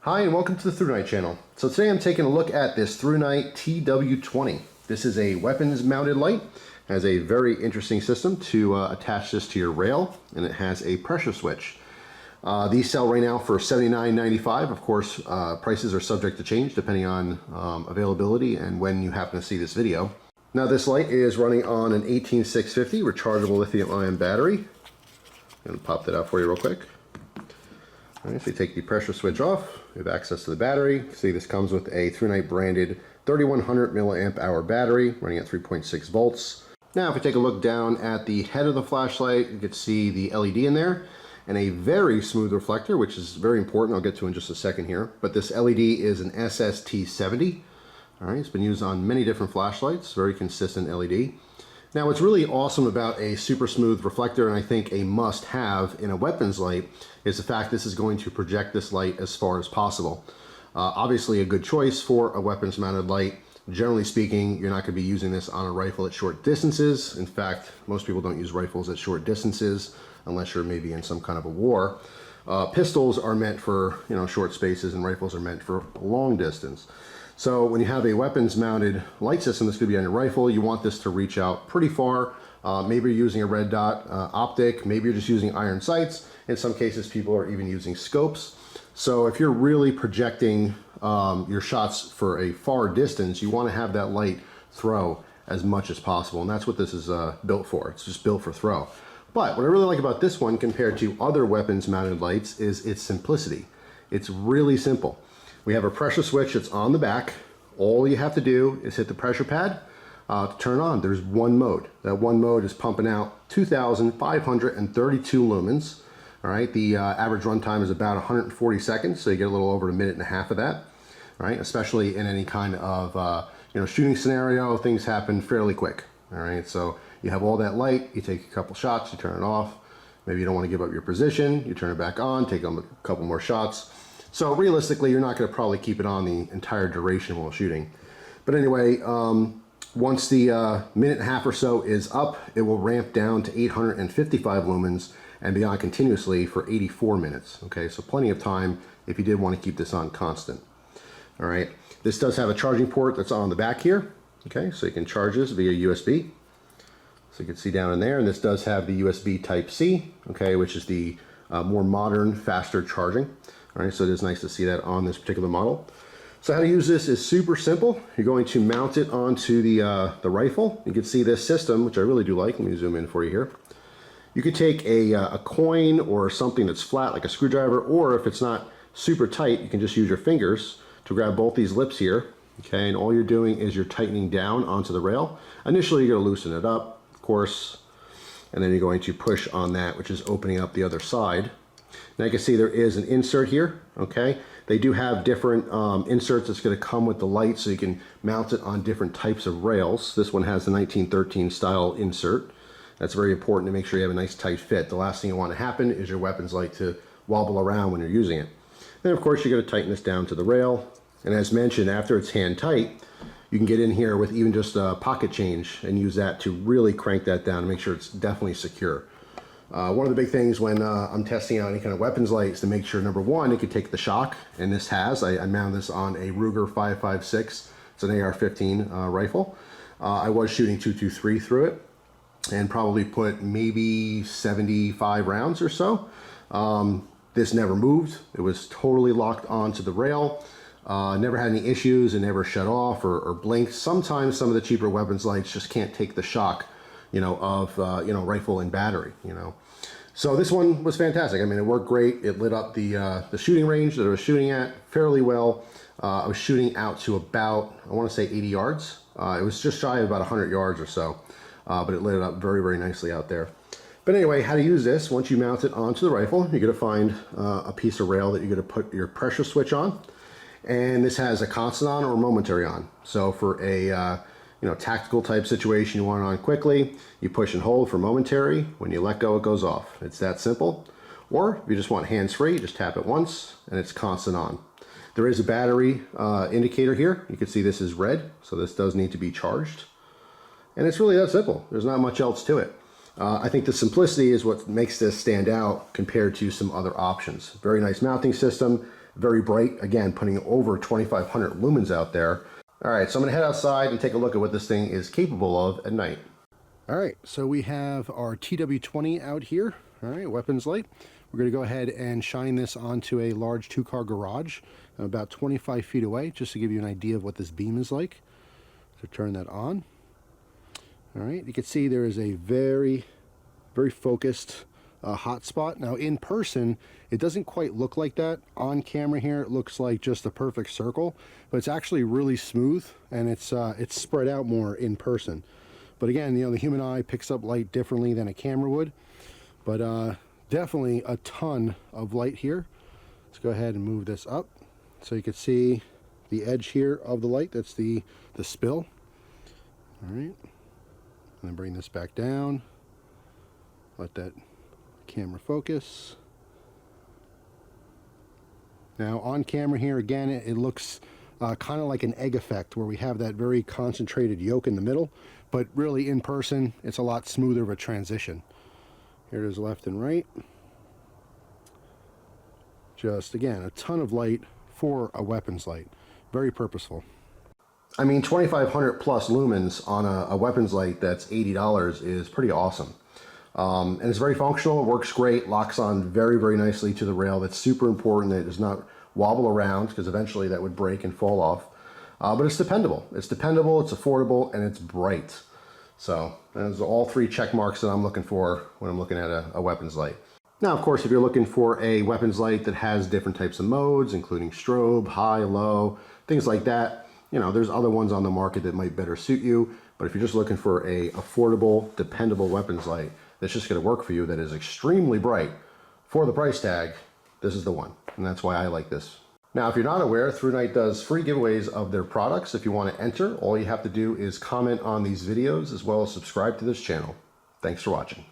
Hi and welcome to the THRUNITE channel. So today I'm taking a look at this THRUNITE TW20. This is a weapons mounted light. It has a very interesting system to attach this to your rail, and it has a pressure switch. These sell right now for $79.95. Of course, prices are subject to change depending on availability and when you happen to see this video. Now this light is running on an 18650 rechargeable lithium-ion battery. I'm going to pop that out for you real quick. Alright, so you take the pressure switch off, you have access to the battery. See, this comes with a THRUNITE branded 3100 milliamp hour battery running at 3.6 volts. Now if we take a look down at the head of the flashlight, you can see the LED in there and a very smooth reflector, which is very important. I'll get to in just a second here. But this LED is an SST70. Alright, it's been used on many different flashlights, very consistent LED. Now what's really awesome about a super smooth reflector, and I think a must-have in a weapons light, is the fact this is going to project this light as far as possible. Obviously a good choice for a weapons mounted light. Generally speaking, you're not going to be using this on a rifle at short distances. In fact, most people don't use rifles at short distances unless you're maybe in some kind of a war. Pistols are meant for short spaces, and rifles are meant for long distance. So when you have a weapons mounted light system that's going to be on your rifle, you want this to reach out pretty far. Maybe you're using a red dot optic, maybe you're just using iron sights. In some cases, people are even using scopes. So if you're really projecting your shots for a far distance, you want to have that light throw as much as possible. And that's what this is built for. It's just built for throw. But what I really like about this one compared to other weapons mounted lights is its simplicity. It's really simple. We have a pressure switch that's on the back. All you have to do is hit the pressure pad to turn on. There's one mode. That one mode is pumping out 2,532 lumens. All right, the average runtime is about 140 seconds, so you get a little over a minute and a half of that. All right, especially in any kind of shooting scenario, things happen fairly quick. All right, so you have all that light. You take a couple shots, you turn it off. Maybe you don't want to give up your position. You turn it back on, take a couple more shots. So realistically, you're not going to probably keep it on the entire duration while shooting. But anyway, once the minute and a half or so is up, it will ramp down to 855 lumens and be on continuously for 84 minutes. Okay, so plenty of time if you did want to keep this on constant. All right, this does have a charging port that's on the back here. Okay, so you can charge this via USB. So you can see down in there, and this does have the USB Type-C, okay, which is the more modern, faster charging. All right, so it is nice to see that on this particular model. So how to use this is super simple. You're going to mount it onto the rifle. You can see this system, which I really do like. Let me zoom in for you here. You could take a coin or something that's flat like a screwdriver, or if it's not super tight, you can just use your fingers to grab both these lips here. Okay, and all you're doing is you're tightening down onto the rail. Initially, you're going to loosen it up, of course, and then you're going to push on that, which is opening up the other side. Now you can see there is an insert here, okay? They do have different inserts that's going to come with the light, so you can mount it on different types of rails. This one has the 1913 style insert. That's very important to make sure you have a nice tight fit. The last thing you want to happen is your weapons light to wobble around when you're using it. Then of course you're going to tighten this down to the rail. And as mentioned, after it's hand tight, you can get in here with even just a pocket change and use that to really crank that down and make sure it's definitely secure. One of the big things when I'm testing out any kind of weapons light is to make sure, number one, it could take the shock, and this has. I mounted this on a Ruger 5.56. It's an AR-15 rifle. I was shooting .223 through it and probably put maybe 75 rounds or so. This never moved. It was totally locked onto the rail. Never had any issues. It never shut off or blinked. Sometimes some of the cheaper weapons lights just can't take the shock of rifle and battery, So this one was fantastic. I mean, it worked great. It lit up the shooting range that I was shooting at fairly well. I was shooting out to about, I want to say 80 yards. It was just shy of about 100 yards or so, but it lit it up very, very nicely out there. But anyway, how to use this, once you mount it onto the rifle, you're going to find a piece of rail that you're going to put your pressure switch on. And this has a constant on or a momentary on. So for a tactical type situation, you want it on quickly, you push and hold for momentary. When you let go, it goes off. It's that simple. Or if you just want hands-free, just tap it once and it's constant on. There is a battery indicator here. You can see this is red, so this does need to be charged. And it's really that simple. There's not much else to it. I think the simplicity is what makes this stand out compared to some other options. Very nice mounting system, very bright, again, putting over 2,500 lumens out there. All right, so I'm gonna head outside and take a look at what this thing is capable of at night. All right, so we have our TW20 out here, all right, weapons light. We're gonna go ahead and shine this onto a large 2-car garage about 25 feet away, just to give you an idea of what this beam is like. So turn that on. All right, you can see there is a very focused hot spot. Now in person, it doesn't quite look like that. On camera here, it looks like just a perfect circle, but it's actually really smooth, and it's spread out more in person. But again, you know, the human eye picks up light differently than a camera would, but definitely a ton of light here. Let's go ahead and move this up so you can see the edge here of the light. That's the spill. All right, and then bring this back down. Let that camera focus. Now on camera here, again, it looks kind of like an egg effect, where we have that very concentrated yolk in the middle, but really in person, it's a lot smoother of a transition. Here it is left and right. Just, again, a ton of light for a weapons light. Very purposeful. I mean, 2,500 plus lumens on a weapons light that's $80 is pretty awesome. And it's very functional, it works great, locks on very nicely to the rail. That's super important that it does not wobble around, because eventually that would break and fall off. But it's dependable. It's dependable, it's affordable, and it's bright. So those are all 3 check marks that I'm looking for when I'm looking at a weapons light. Now, of course, if you're looking for a weapons light that has different types of modes, including strobe, high, low, things like that, you know, there's other ones on the market that might better suit you. But if you're just looking for a affordable, dependable weapons light that's just going to work for you, that is extremely bright for the price tag, this is the one. And that's why I like this. Now, if you're not aware, THRUNITE does free giveaways of their products. If you want to enter, all you have to do is comment on these videos as well as subscribe to this channel. Thanks for watching.